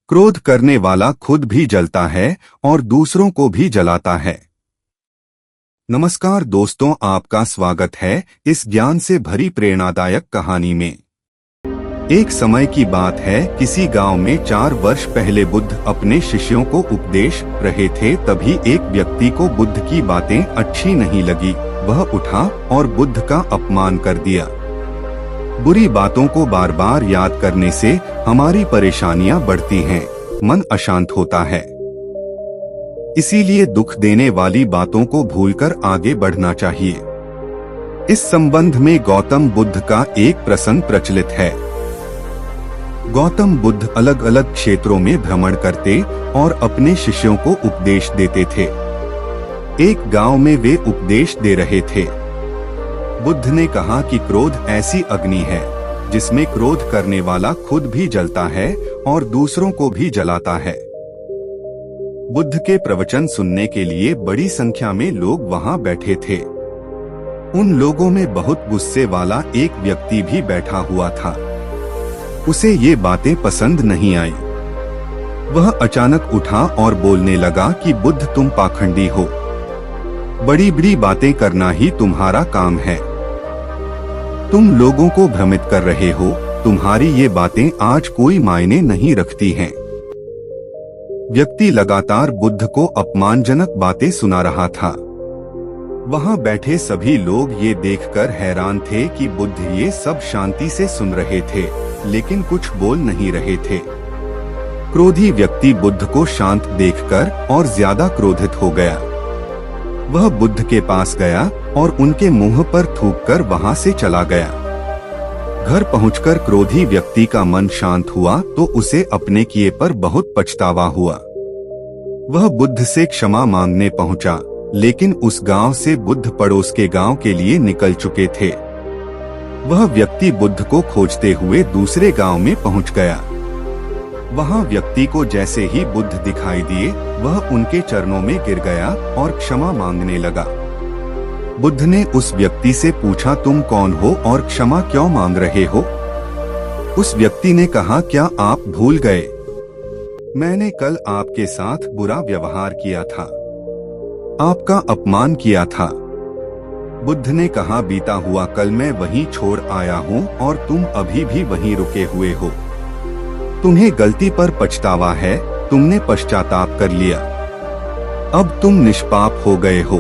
क्रोध करने वाला खुद भी जलता है और दूसरों को भी जलाता है। नमस्कार दोस्तों, आपका स्वागत है इस ज्ञान से भरी प्रेरणादायक कहानी में। एक समय की बात है, किसी गांव में 4 वर्ष पहले बुद्ध अपने शिष्यों को उपदेश रहे थे। तभी एक व्यक्ति को बुद्ध की बातें अच्छी नहीं लगी। वह उठा और बुद्ध का अपमान कर दिया। बुरी बातों को बार बार याद करने से हमारी परेशानियां बढ़ती हैं, मन अशांत होता है। इसीलिए दुख देने वाली बातों को भूलकर आगे बढ़ना चाहिए। इस संबंध में गौतम बुद्ध का एक प्रसंग प्रचलित है। गौतम बुद्ध अलग अलग क्षेत्रों में भ्रमण करते और अपने शिष्यों को उपदेश देते थे। एक गांव में वे उपदेश दे रहे थे। बुद्ध ने कहा कि क्रोध ऐसी अग्नि है जिसमें क्रोध करने वाला खुद भी जलता है और दूसरों को भी जलाता है। बुद्ध के प्रवचन सुनने के लिए बड़ी संख्या में लोग वहां बैठे थे। उन लोगों में बहुत गुस्से वाला एक व्यक्ति भी बैठा हुआ था। उसे ये बातें पसंद नहीं आई। वह अचानक उठा और बोलने लगा कि बुद्ध, तुम पाखंडी हो। बड़ी बड़ी बातें करना ही तुम्हारा काम है। तुम लोगों को भ्रमित कर रहे हो। तुम्हारी ये बातें आज कोई मायने नहीं रखती हैं। व्यक्ति लगातार बुद्ध को अपमानजनक बातें सुना रहा था। वहां बैठे सभी लोग ये देखकर हैरान थे कि बुद्ध ये सब शांति से सुन रहे थे, लेकिन कुछ बोल नहीं रहे थे। क्रोधी व्यक्ति बुद्ध को शांत देखकर और ज्यादा क्रोधित हो गया। वह बुद्ध के पास गया और उनके मुंह पर थूककर वहां से चला गया। घर पहुंचकर क्रोधी व्यक्ति का मन शांत हुआ तो उसे अपने किए पर बहुत पछतावा हुआ। वह बुद्ध से क्षमा मांगने पहुंचा, लेकिन उस गांव से बुद्ध पड़ोस के गांव के लिए निकल चुके थे। वह व्यक्ति बुद्ध को खोजते हुए दूसरे गांव में पहुंच गया। वहां व्यक्ति को जैसे ही बुद्ध दिखाई दिए, वह उनके चरणों में गिर गया और क्षमा मांगने लगा। बुद्ध ने उस व्यक्ति से पूछा, तुम कौन हो और क्षमा क्यों मांग रहे हो? उस व्यक्ति ने कहा, क्या आप भूल गए? मैंने कल आपके साथ बुरा व्यवहार किया था, आपका अपमान किया था। बुद्ध ने कहा, बीता हुआ कल मैं वहीं छोड़ आया हूँ और तुम अभी भी वहीं रुके हुए हो। तुम्हें गलती पर पछतावा है, तुमने पश्चाताप कर लिया। अब तुम निष्पाप हो गए हो।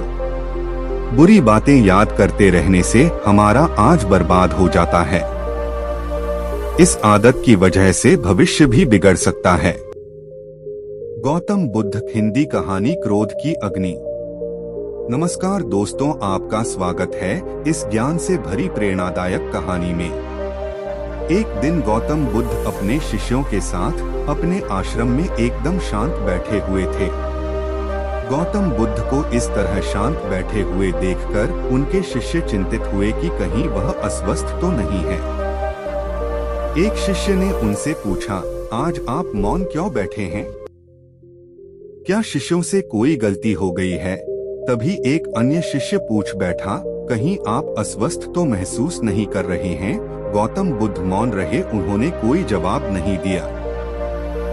बुरी बातें याद करते रहने से हमारा आज बर्बाद हो जाता है। इस आदत की वजह से भविष्य भी बिगड़ सकता है। गौतम बुद्ध। हिंदी कहानी क्रोध की अग्नि। नमस्कार दोस्तों, आपका स्वागत है इस ज्ञान से भरी प्रेरणादायक कहानी में। एक दिन गौतम बुद्ध अपने शिष्यों के साथ अपने आश्रम में एकदम शांत बैठे हुए थे। गौतम बुद्ध को इस तरह शांत बैठे हुए देखकर उनके शिष्य चिंतित हुए कि कहीं वह अस्वस्थ तो नहीं है। एक शिष्य ने उनसे पूछा, आज आप मौन क्यों बैठे हैं? क्या शिष्यों से कोई गलती हो गई है? तभी एक अन्य शिष्य पूछ बैठा, कहीं आप अस्वस्थ तो महसूस नहीं कर रहे हैं? गौतम बुद्ध मौन रहे, उन्होंने कोई जवाब नहीं दिया।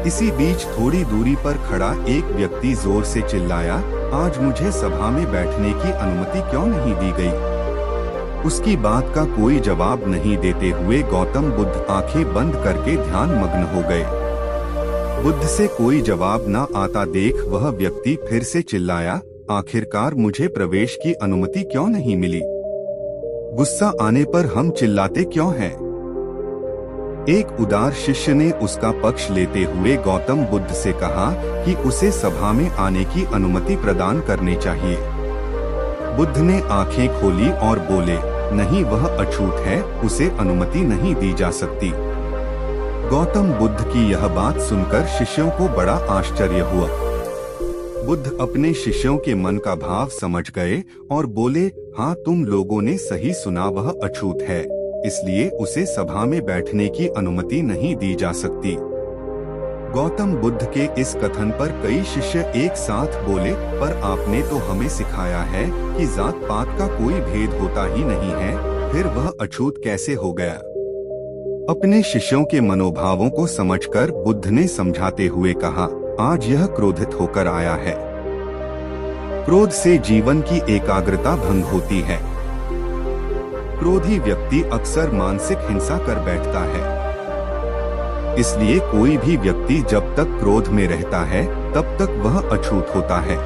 इसी बीच थोड़ी दूरी पर खड़ा एक व्यक्ति जोर से चिल्लाया, आज मुझे सभा में बैठने की अनुमति क्यों नहीं दी गई? उसकी बात का कोई जवाब नहीं देते हुए गौतम बुद्ध आंखें बंद करके ध्यान मग्न हो गए। बुद्ध से कोई जवाब न आता देख वह व्यक्ति फिर से चिल्लाया, आखिरकार मुझे प्रवेश की अनुमति क्यों नहीं मिली? गुस्सा आने पर हम चिल्लाते क्यों हैं? एक उदार शिष्य ने उसका पक्ष लेते हुए गौतम बुद्ध से कहा कि उसे सभा में आने की अनुमति प्रदान करनी चाहिए। बुद्ध ने आंखें खोली और बोले, नहीं, वह अछूत है, उसे अनुमति नहीं दी जा सकती। गौतम बुद्ध की यह बात सुनकर शिष्यों को बड़ा आश्चर्य हुआ। बुद्ध अपने शिष्यों के मन का भाव समझ गए और बोले, हाँ, तुम लोगों ने सही सुना, वह अछूत है, इसलिए उसे सभा में बैठने की अनुमति नहीं दी जा सकती। गौतम बुद्ध के इस कथन पर कई शिष्य एक साथ बोले, पर आपने तो हमें सिखाया है कि जात पात का कोई भेद होता ही नहीं है, फिर वह अछूत कैसे हो गया? अपने शिष्यों के मनोभावों को समझकर बुद्ध ने समझाते हुए कहा, आज यह क्रोधित होकर आया है। क्रोध से जीवन की एकाग्रता भंग होती है। क्रोधी व्यक्ति अक्सर मानसिक हिंसा कर बैठता है। इसलिए कोई भी व्यक्ति जब तक क्रोध में रहता है तब तक वह अछूत होता है।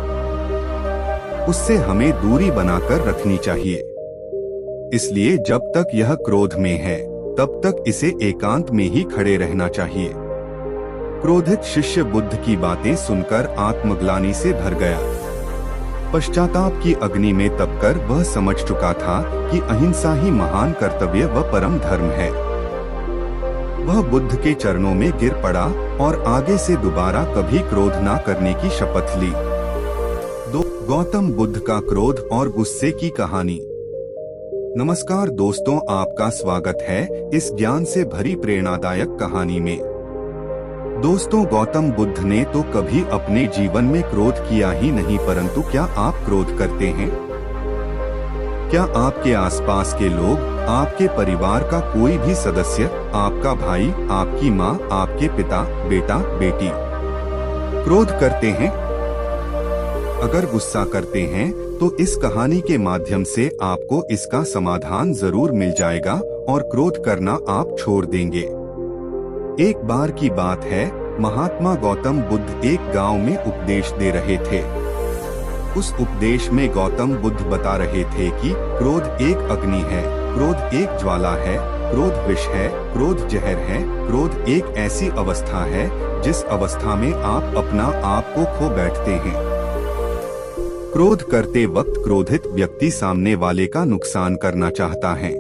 उससे हमें दूरी बनाकर रखनी चाहिए। इसलिए जब तक यह क्रोध में है तब तक इसे एकांत में ही खड़े रहना चाहिए। क्रोधित शिष्य बुद्ध की बातें सुनकर आत्मग्लानि से भर गया। पश्चाताप की अग्नि में तपकर वह समझ चुका था कि अहिंसा ही महान कर्तव्य व परम धर्म है। वह बुद्ध के चरणों में गिर पड़ा और आगे से दोबारा कभी क्रोध न करने की शपथ ली। गौतम बुद्ध का क्रोध और गुस्से की कहानी। नमस्कार दोस्तों, आपका स्वागत है इस ज्ञान से भरी प्रेरणादायक कहानी में। दोस्तों, गौतम बुद्ध ने तो कभी अपने जीवन में क्रोध किया ही नहीं, परंतु क्या आप क्रोध करते हैं? क्या आपके आसपास के लोग, आपके परिवार का कोई भी सदस्य, आपका भाई, आपकी माँ, आपके पिता, बेटा, बेटी क्रोध करते हैं? अगर गुस्सा करते हैं तो इस कहानी के माध्यम से आपको इसका समाधान जरूर मिल जाएगा और क्रोध करना आप छोड़ देंगे। एक बार की बात है, महात्मा गौतम बुद्ध एक गांव में उपदेश दे रहे थे। उस उपदेश में गौतम बुद्ध बता रहे थे कि क्रोध एक अग्नि है, क्रोध एक ज्वाला है, क्रोध विष है, क्रोध जहर है। क्रोध एक ऐसी अवस्था है जिस अवस्था में आप अपना आप को खो बैठते हैं। क्रोध करते वक्त क्रोधित व्यक्ति सामने वाले का नुकसान करना चाहता है।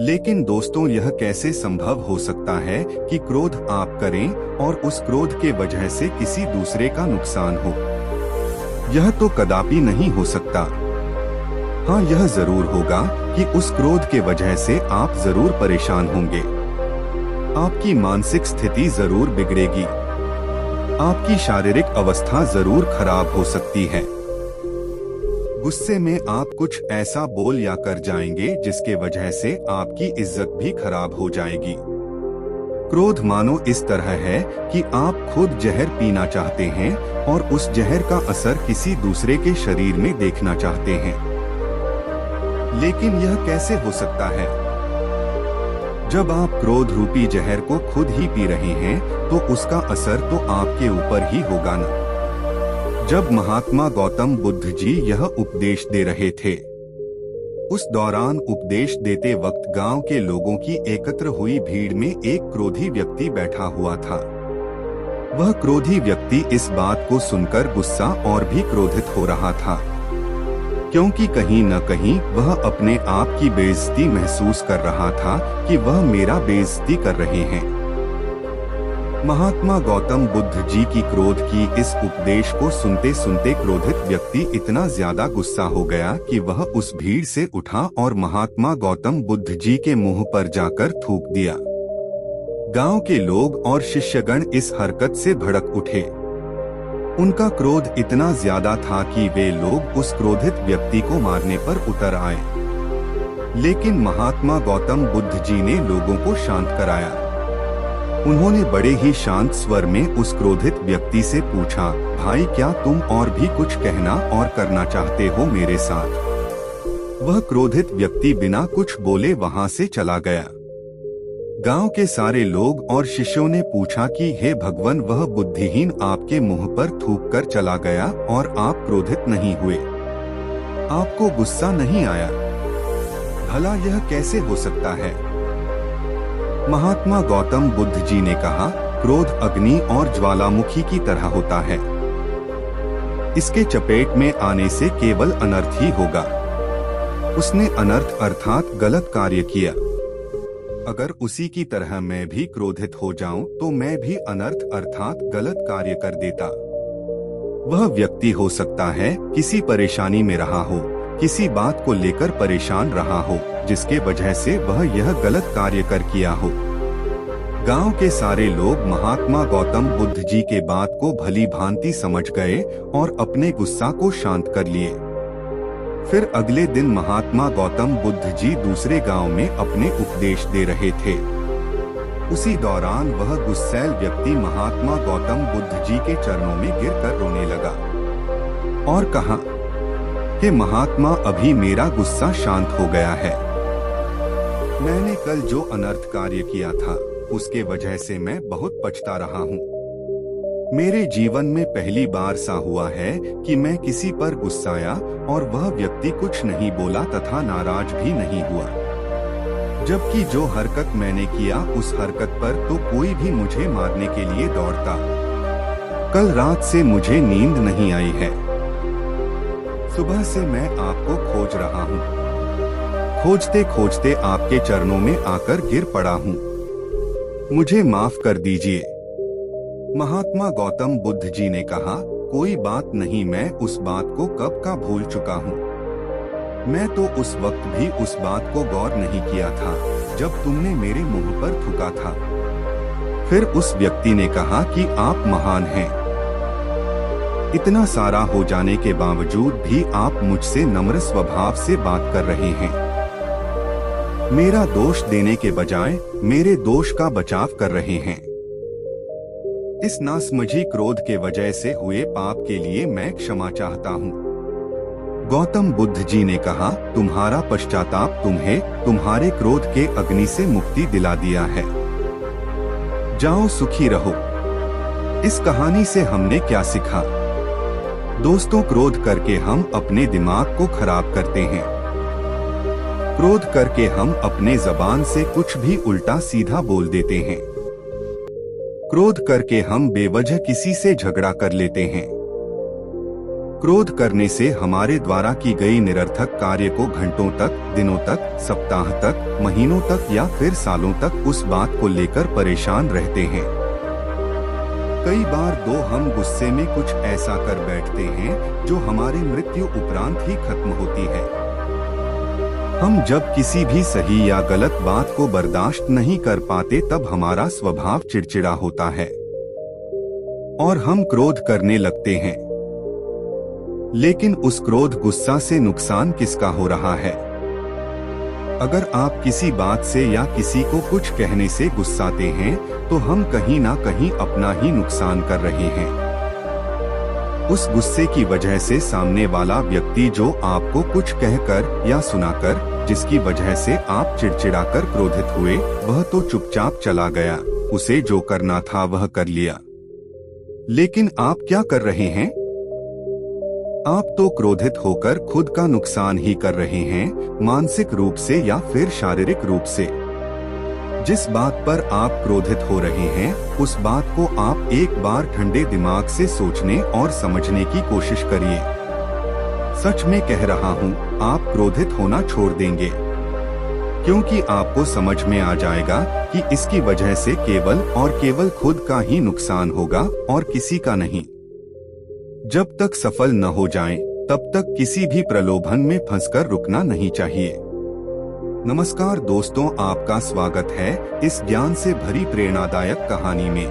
लेकिन दोस्तों, यह कैसे संभव हो सकता है कि क्रोध आप करें और उस क्रोध के वजह से किसी दूसरे का नुकसान हो? यह तो कदापि नहीं हो सकता। हाँ, यह जरूर होगा कि उस क्रोध के वजह से आप जरूर परेशान होंगे। आपकी मानसिक स्थिति जरूर बिगड़ेगी। आपकी शारीरिक अवस्था जरूर खराब हो सकती है। गुस्से में आप कुछ ऐसा बोल या कर जाएंगे जिसके वजह से आपकी इज्जत भी खराब हो जाएगी। क्रोध मानो इस तरह है कि आप खुद जहर पीना चाहते हैं और उस जहर का असर किसी दूसरे के शरीर में देखना चाहते हैं। लेकिन यह कैसे हो सकता है? जब आप क्रोध रूपी जहर को खुद ही पी रहे हैं तो उसका असर तो आपके ऊपर ही होगा ना। जब महात्मा गौतम बुद्ध जी यह उपदेश दे रहे थे, उस दौरान उपदेश देते वक्त गांव के लोगों की एकत्र हुई भीड़ में एक क्रोधी व्यक्ति बैठा हुआ था। वह क्रोधी व्यक्ति इस बात को सुनकर गुस्सा और भी क्रोधित हो रहा था, क्योंकि कहीं न कहीं वह अपने आप की बेइज्जती महसूस कर रहा था कि वह मेरा बेइज्जती कर रहे हैं। महात्मा गौतम बुद्ध जी की क्रोध की इस उपदेश को सुनते सुनते क्रोधित व्यक्ति इतना ज्यादा गुस्सा हो गया कि वह उस भीड़ से उठा और महात्मा गौतम बुद्ध जी के मुंह पर जाकर थूक दिया। गांव के लोग और शिष्यगण इस हरकत से भड़क उठे। उनका क्रोध इतना ज्यादा था कि वे लोग उस क्रोधित व्यक्ति को मारने पर उतर आए। लेकिन महात्मा गौतम बुद्ध जी ने लोगों को शांत कराया। उन्होंने बड़े ही शांत स्वर में उस क्रोधित व्यक्ति से पूछा, भाई, क्या तुम और भी कुछ कहना और करना चाहते हो मेरे साथ? वह क्रोधित व्यक्ति बिना कुछ बोले वहां से चला गया। गांव के सारे लोग और शिष्यों ने पूछा कि हे भगवान, वह बुद्धिहीन आपके मुंह पर थूक कर चला गया और आप क्रोधित नहीं हुए, आपको गुस्सा नहीं आया? भला यह कैसे हो सकता है? महात्मा गौतम बुद्ध जी ने कहा, क्रोध अग्नि और ज्वालामुखी की तरह होता है। इसके चपेट में आने से केवल अनर्थ ही होगा। उसने अनर्थ अर्थात गलत कार्य किया। अगर उसी की तरह मैं भी क्रोधित हो जाऊं तो मैं भी अनर्थ अर्थात गलत कार्य कर देता। वह व्यक्ति हो सकता है किसी परेशानी में रहा हो, किसी बात को लेकर परेशान रहा हो, जिसके वजह से वह यह गलत कार्य कर किया हो। गांव के सारे लोग महात्मा गौतम बुद्ध जी के बात को भली भांति समझ गए और अपने गुस्सा को शांत कर लिए। फिर अगले दिन महात्मा गौतम बुद्ध जी दूसरे गांव में अपने उपदेश दे रहे थे। उसी दौरान वह गुस्सैल व्यक्ति महात्मा गौतम बुद्ध जी के चरणों में गिरकर रोने लगा और कहा कि महात्मा, अभी मेरा गुस्सा शांत हो गया है। मैंने कल जो अनर्थ कार्य किया था उसके वजह से मैं बहुत पछता रहा हूँ। मेरे जीवन में पहली बार सा हुआ है कि मैं किसी पर गुस्साया और वह व्यक्ति कुछ नहीं बोला तथा नाराज भी नहीं हुआ, जबकि जो हरकत मैंने किया उस हरकत पर तो कोई भी मुझे मारने के लिए दौड़ता। कल रात से मुझे नींद नहीं आई है। सुबह से मैं आपको खोज रहा हूँ। खोजते खोजते आपके चरणों में आकर गिर पड़ा हूँ। मुझे माफ कर दीजिए। महात्मा गौतम बुद्ध जी ने कहा, कोई बात नहीं, मैं उस बात को कब का भूल चुका हूँ। मैं तो उस वक्त भी उस बात को गौर नहीं किया था जब तुमने मेरे मुंह पर थूका था। फिर उस व्यक्ति ने कहा कि आप महान हैं। इतना सारा हो जाने के बावजूद भी आप मुझसे नम्र स्वभाव से बात कर रहे हैं। मेरा दोष देने के बजाय मेरे दोष का बचाव कर रहे हैं। इस नासमझी क्रोध के वजह से हुए पाप के लिए मैं क्षमा चाहता हूँ। गौतम बुद्ध जी ने कहा, तुम्हारा पश्चाताप तुम्हें तुम्हारे क्रोध के अग्नि से मुक्ति दिला दिया है। जाओ सुखी रहो। इस कहानी से हमने क्या सीखा? दोस्तों, क्रोध करके हम अपने दिमाग को खराब करते हैं। क्रोध करके हम अपने जबान से कुछ भी उल्टा सीधा बोल देते हैं। क्रोध करके हम बेवजह किसी से झगड़ा कर लेते हैं। क्रोध करने से हमारे द्वारा की गई निरर्थक कार्य को घंटों तक, दिनों तक, सप्ताह तक, महीनों तक या फिर सालों तक उस बात को लेकर परेशान रहते हैं। कई बार तो हम गुस्से में कुछ ऐसा कर बैठते हैं जो हमारी मृत्यु उपरांत ही खत्म होती है। हम जब किसी भी सही या गलत बात को बर्दाश्त नहीं कर पाते तब हमारा स्वभाव चिड़चिड़ा होता है और हम क्रोध करने लगते हैं। लेकिन उस क्रोध गुस्सा से नुकसान किसका हो रहा है? अगर आप किसी बात से या किसी को कुछ कहने से गुस्साते हैं तो हम कहीं ना कहीं अपना ही नुकसान कर रहे हैं। उस गुस्से की वजह से सामने वाला व्यक्ति जो आपको कुछ कहकर या सुनाकर, जिसकी वजह से आप चिड़चिड़ाकर क्रोधित हुए, वह तो चुपचाप चला गया। उसे जो करना था वह कर लिया। लेकिन आप क्या कर रहे हैं? आप तो क्रोधित होकर खुद का नुकसान ही कर रहे हैं, मानसिक रूप से या फिर शारीरिक रूप से। जिस बात पर आप क्रोधित हो रहे हैं उस बात को आप एक बार ठंडे दिमाग से सोचने और समझने की कोशिश करिए। सच में कह रहा हूँ, आप क्रोधित होना छोड़ देंगे, क्योंकि आपको समझ में आ जाएगा कि इसकी वजह से केवल और केवल खुद का ही नुकसान होगा और किसी का नहीं। जब तक सफल न हो जाएं, तब तक किसी भी प्रलोभन में फंसकर रुकना नहीं चाहिए। नमस्कार दोस्तों, आपका स्वागत है इस ज्ञान से भरी प्रेरणादायक कहानी में।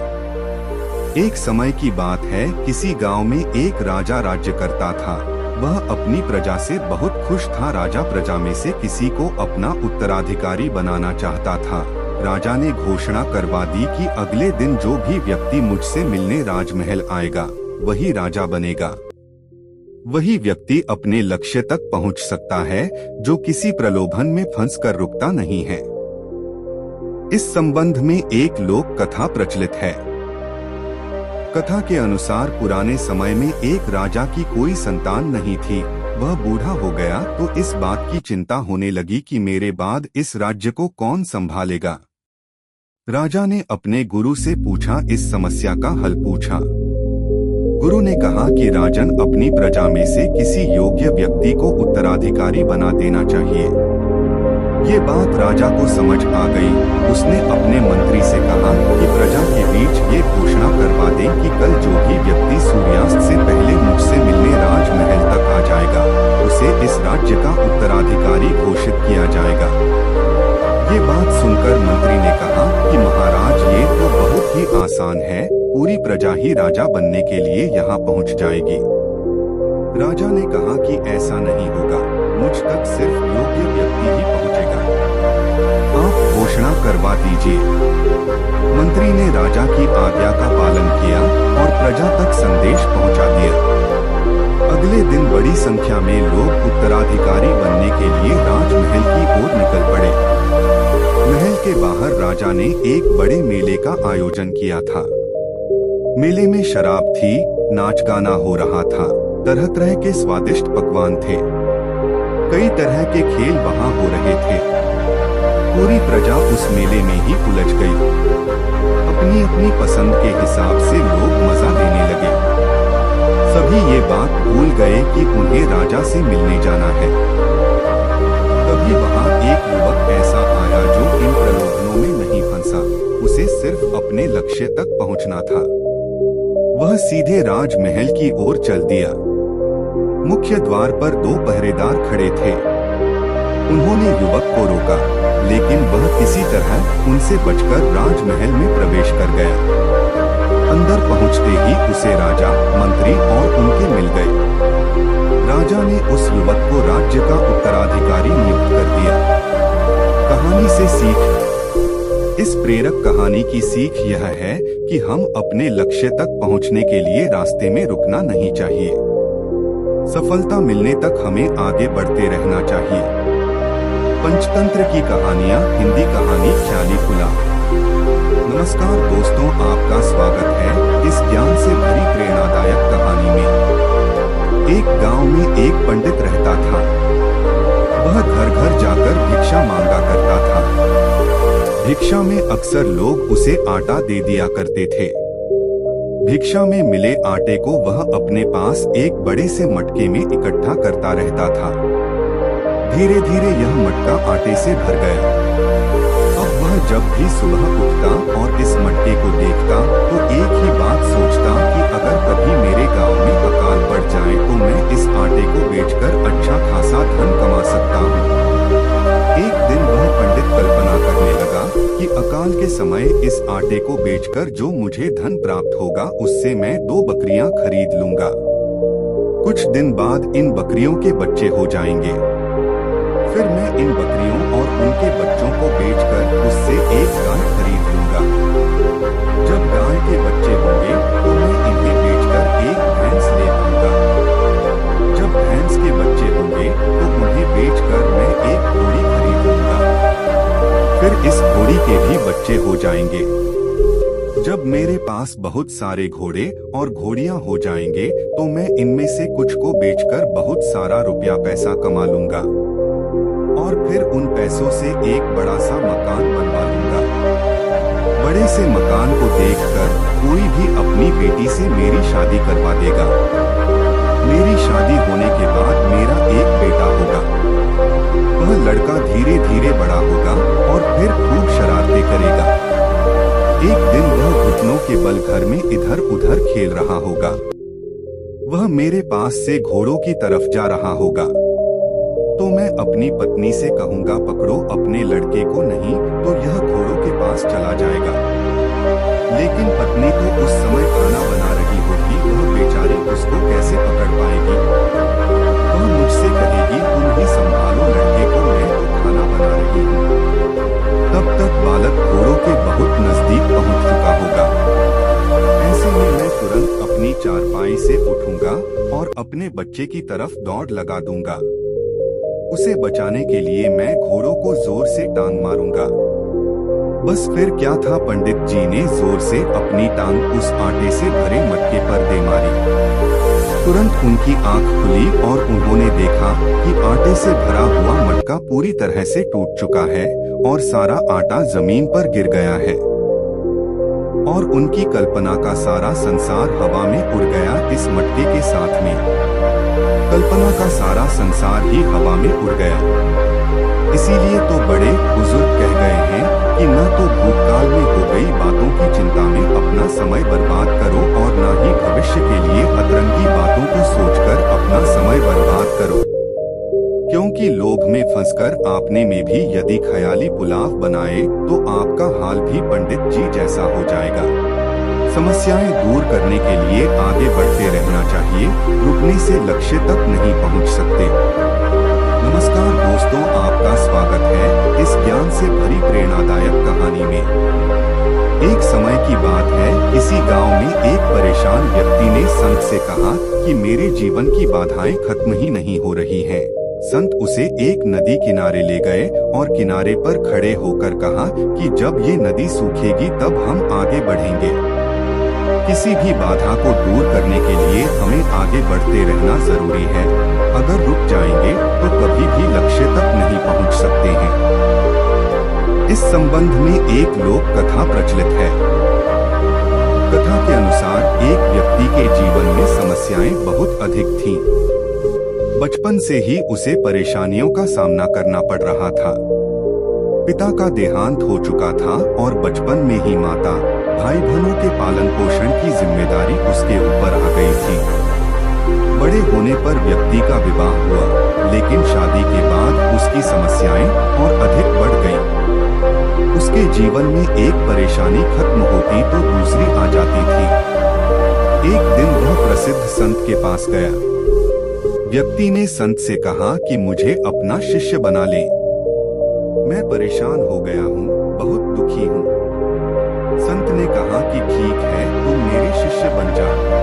एक समय की बात है, किसी गांव में एक राजा राज्य करता था। वह अपनी प्रजा से बहुत खुश था। राजा प्रजा में से किसी को अपना उत्तराधिकारी बनाना चाहता था। राजा ने घोषणा करवा दी कि अगले दिन जो भी व्यक्ति मुझसे मिलने राजमहल आएगा वही राजा बनेगा। वही व्यक्ति अपने लक्ष्य तक पहुंच सकता है जो किसी प्रलोभन में फंसकर रुकता नहीं है। इस संबंध में एक लोक कथा प्रचलित है। कथा के अनुसार पुराने समय में एक राजा की कोई संतान नहीं थी। वह बूढ़ा हो गया तो इस बात की चिंता होने लगी कि मेरे बाद इस राज्य को कौन संभालेगा। राजा ने अपने गुरु से पूछा, इस समस्या का हल पूछा। गुरु ने कहा कि राजन, अपनी प्रजा में से किसी योग्य व्यक्ति को उत्तराधिकारी बना देना चाहिए। ये बात राजा को समझ आ गई। उसने अपने मंत्री से कहा कि प्रजा के बीच ये घोषणा करवा दें कि कल जो भी व्यक्ति सूर्यास्त से पहले मुझसे मिलने राजमहल तक आ जाएगा उसे इस राज्य का उत्तराधिकारी घोषित किया जाएगा। ये बात सुनकर मंत्री ने कहा कि महाराज, ये तो बहुत ही आसान है, पूरी प्रजा ही राजा बनने के लिए यहाँ पहुँच जाएगी। राजा ने कहा कि ऐसा नहीं होगा। मुझ तक सिर्फ योग्य व्यक्ति ही पहुंचेगा। आप घोषणा करवा दीजिए। मंत्री ने राजा की आज्ञा का पालन किया और प्रजा तक संदेश पहुंचा दिया। अगले दिन बड़ी संख्या में लोग उत्तराधिकारी बनने के लिए राजमहल की ओर निकल पड़े। महल के बाहर राजा ने एक बड़े मेले का आयोजन किया था। मेले में शराब थी, नाच गाना हो रहा था, तरह तरह के स्वादिष्ट पकवान थे, कई तरह के खेल वहां हो रहे थे। पूरी प्रजा उस मेले में ही उलझ गई। अपनी अपनी पसंद के हिसाब से लोग मजा लेने लगे। सभी ये बात भूल गए कि उन्हें राजा से मिलने जाना है। तभी वहां एक युवक ऐसा आया जो इन प्रलोभनों में नहीं फंसा। उसे सिर्फ अपने लक्ष्य तक पहुंचना था। वह सीधे राजमहल की ओर चल दिया। मुख्य द्वार पर 2 पहरेदार खड़े थे। उन्होंने युवक को रोका, लेकिन वह किसी तरह उनसे बचकर राजमहल में प्रवेश कर गया। अंदर पहुंचते ही उसे राजा, मंत्री और उनके मिल गए। राजा ने उस युवक को राज्य का उत्तराधिकारी नियुक्त कर दिया। कहानी से सीख। इस प्रेरक कहानी की सीख यह है कि हम अपने लक्ष्य तक पहुंचने के लिए रास्ते में रुकना नहीं चाहिए। सफलता मिलने तक हमें आगे बढ़ते रहना चाहिए। पंचतंत्र की कहानियां, हिंदी कहानी ख्याली फुला। नमस्कार दोस्तों, आपका स्वागत है इस ज्ञान से भरी प्रेरणादायक कहानी में। एक गांव में एक पंडित रहता था। वह घर घर जाकर भिक्षा मांगा करता था। भिक्षा में अक्सर लोग उसे आटा दे दिया करते थे। भिक्षा में मिले आटे को वह अपने पास एक बड़े से मटके में इकट्ठा करता रहता था। धीरे धीरे यह मटका आटे से भर गया। अब वह जब भी सुबह उठता और इस मटके को देखता तो एक ही बात सोचता कि अगर कभी मेरे गांव में अकाल पड़ जाए तो मैं इस आटे को बेचकर अच्छा खासा धन कमा सकता हूँ। एक दिन वह पंडित कल्पना करने लगा कि अकाल के समय इस आटे को बेचकर जो मुझे धन प्राप्त होगा उससे मैं 2 बकरियां खरीद लूंगा। कुछ दिन बाद इन बकरियों के बच्चे हो जाएंगे। फिर मैं इन बकरियों और उनके बच्चों को बेचकर उससे एक गाय खरीद लूंगा। जब गाय के बच्चे होंगे तो मैं इन्हें बेचकर एक भैंस ले आऊंगा। जब भैंस के बच्चे होंगे तो उन्हें बेचकर मैं एक घोड़ी खरीद लूंगा। फिर इस घोड़ी के भी बच्चे हो जाएंगे। जब मेरे पास बहुत सारे घोड़े और घोड़ियां हो जाएंगे तो मैं इनमें से कुछ को बेचकर बहुत सारा रुपया पैसा कमा लूंगा और फिर उन पैसों से एक बड़ा सा मकान बनवा लूंगा। बड़े से मकान को देखकर कोई भी अपनी बेटी से मेरी शादी करवा देगा। मेरी शादी होने के बाद मेरा एक बेटा होगा। वह लड़का धीरे धीरे बड़ा होगा और फिर खूब शरारतें करेगा। एक दिन वह घुटनों के बल घर में इधर उधर खेल रहा होगा। वह मेरे पास से घोड़ों की तरफ जा रहा होगा तो मैं अपनी पत्नी से कहूंगा, पकड़ो अपने लड़के को, नहीं तो यह घोड़ों के पास चला जाएगा। लेकिन पत्नी तो उस समय खाना बना रही होगी। वह बेचारी उसको कैसे पकड़ पाएगी? वह मुझसे कहेगी, तुम ही संभालो लड़के को, मैं तो खाना बना रही हूँ। तब तक बालक घोड़ों के बहुत नजदीक पहुँच चुका होगा। ऐसे में मैं तुरंत अपनी चारपाई से उठूंगा और अपने बच्चे की तरफ दौड़ लगा दूंगा। उसे बचाने के लिए मैं घोड़ों को जोर से टांग मारूंगा। बस फिर क्या था, पंडित जी ने जोर से अपनी टांग उस आटे से भरे मटके पर दे मारी। तुरंत उनकी आंख खुली और उन्होंने देखा कि आटे से भरा हुआ मटका पूरी तरह से टूट चुका है और सारा आटा जमीन पर गिर गया है और उनकी कल्पना का सारा संसार हवा में उड़ गया इस मटके के साथ में। कल्पना का सारा संसार ही हवा में उड़ गया। इसीलिए तो बड़े बुजुर्ग कह गए हैं कि न तो भूतकाल में हो गई बातों की चिंता में अपना समय बर्बाद करो और न ही भविष्य के लिए अतरंगी बातों को सोचकर अपना समय बर्बाद करो। क्योंकि लोभ में फंसकर आपने में भी यदि ख्याली पुलाव बनाए तो आपका हाल भी पंडित जी जैसा हो जाएगा। समस्याएं दूर करने के लिए आगे बढ़ते रहना चाहिए। रुकने से लक्ष्य तक नहीं पहुंच सकते। नमस्कार दोस्तों, आपका स्वागत है इस ज्ञान से भरी प्रेरणादायक कहानी में। एक समय की बात है, किसी गांव में एक परेशान व्यक्ति ने संत से कहा कि मेरे जीवन की बाधाएं खत्म ही नहीं हो रही हैं। संत उसे एक नदी किनारे ले गए और किनारे पर खड़े होकर कहा कि जब ये नदी सूखेगी तब हम आगे बढ़ेंगे। किसी भी बाधा को दूर करने के लिए हमें आगे बढ़ते रहना जरूरी है। अगर रुक जाएंगे तो कभी भी लक्ष्य तक नहीं पहुंच सकते हैं। इस संबंध में एक लोक कथा प्रचलित है। कथा के अनुसार एक व्यक्ति के जीवन में समस्याएं बहुत अधिक थीं। बचपन से ही उसे परेशानियों का सामना करना पड़ रहा था। पिता का देहांत हो चुका था और बचपन में ही माता, भाई बहनों के पालन पोषण की जिम्मेदारी उसके ऊपर आ गई थी। बड़े होने पर व्यक्ति का विवाह हुआ, लेकिन शादी के बाद उसकी समस्याएं और अधिक बढ़ गईं। उसके जीवन में एक परेशानी खत्म होती तो दूसरी आ जाती थी। एक दिन वह प्रसिद्ध संत के पास गया। व्यक्ति ने संत से कहा कि मुझे अपना शिष्य बना ले। मैं परेशान हो गया हूँ, बहुत दुखी हूँ। संत ने कहा कि ठीक है, तुम मेरे शिष्य बन जाओ।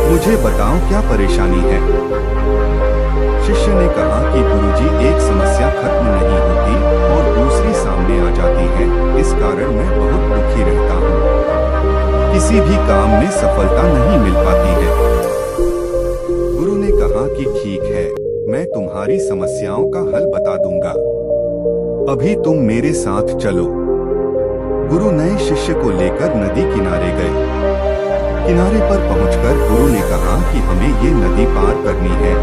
मुझे बताओ क्या परेशानी है। शिष्य ने कहा कि गुरुजी, एक समस्या खत्म नहीं होती और दूसरी सामने आ जाती है। इस कारण मैं बहुत दुखी रहता हूँ। किसी भी काम में सफलता नहीं मिल पाती है। गुरु ने कहा कि ठीक है, मैं तुम्हारी समस्याओं का हल बता दूंगा। अभी तुम मेरे साथ चलो। गुरु नए शिष्य को लेकर नदी किनारे गए। किनारे पर पहुंचकर गुरु ने कहा कि हमें ये नदी पार करनी है।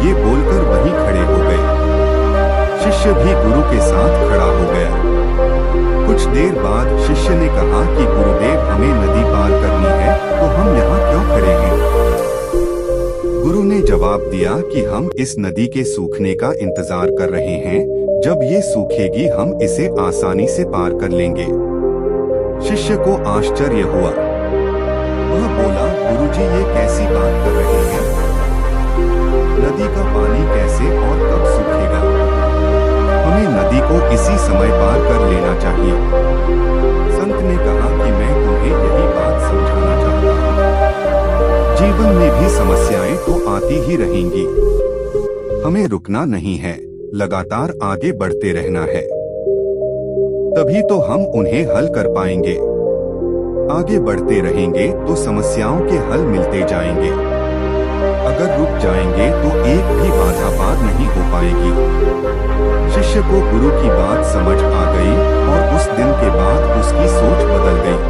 ये बोलकर वहीं खड़े हो गए। शिष्य भी गुरु के साथ खड़ा हो गया। कुछ देर बाद शिष्य ने कहा कि गुरुदेव, हमें नदी पार करनी है, तो हम यहाँ क्यों खड़े हैं? गुरु ने जवाब दिया कि हम इस नदी के सूखने का इंतजार कर रहे हैं। जब ये सूखेगी हम इसे आसानी से पार कर लेंगे। शिष्य को आश्चर्य हुआ। वह बोला, गुरुजी, ये कैसी बात कर रहे हैं? नदी का पानी कैसे और कब सूखेगा? हमें नदी को इसी समय पार कर लेना चाहिए। संत ने कहा कि मैं तुम्हें यही बात समझाना चाहता हूँ। जीवन में भी समस्याएं तो आती ही रहेंगी। हमें रुकना नहीं है, लगातार आगे बढ़ते रहना है। तभी तो हम उन्हें हल कर पाएंगे। आगे बढ़ते रहेंगे तो समस्याओं के हल मिलते जाएंगे। अगर रुक जाएंगे तो एक भी बाधा पार नहीं हो पाएगी। शिष्य को गुरु की बात समझ आ गई और उस दिन के बाद उसकी सोच बदल गई।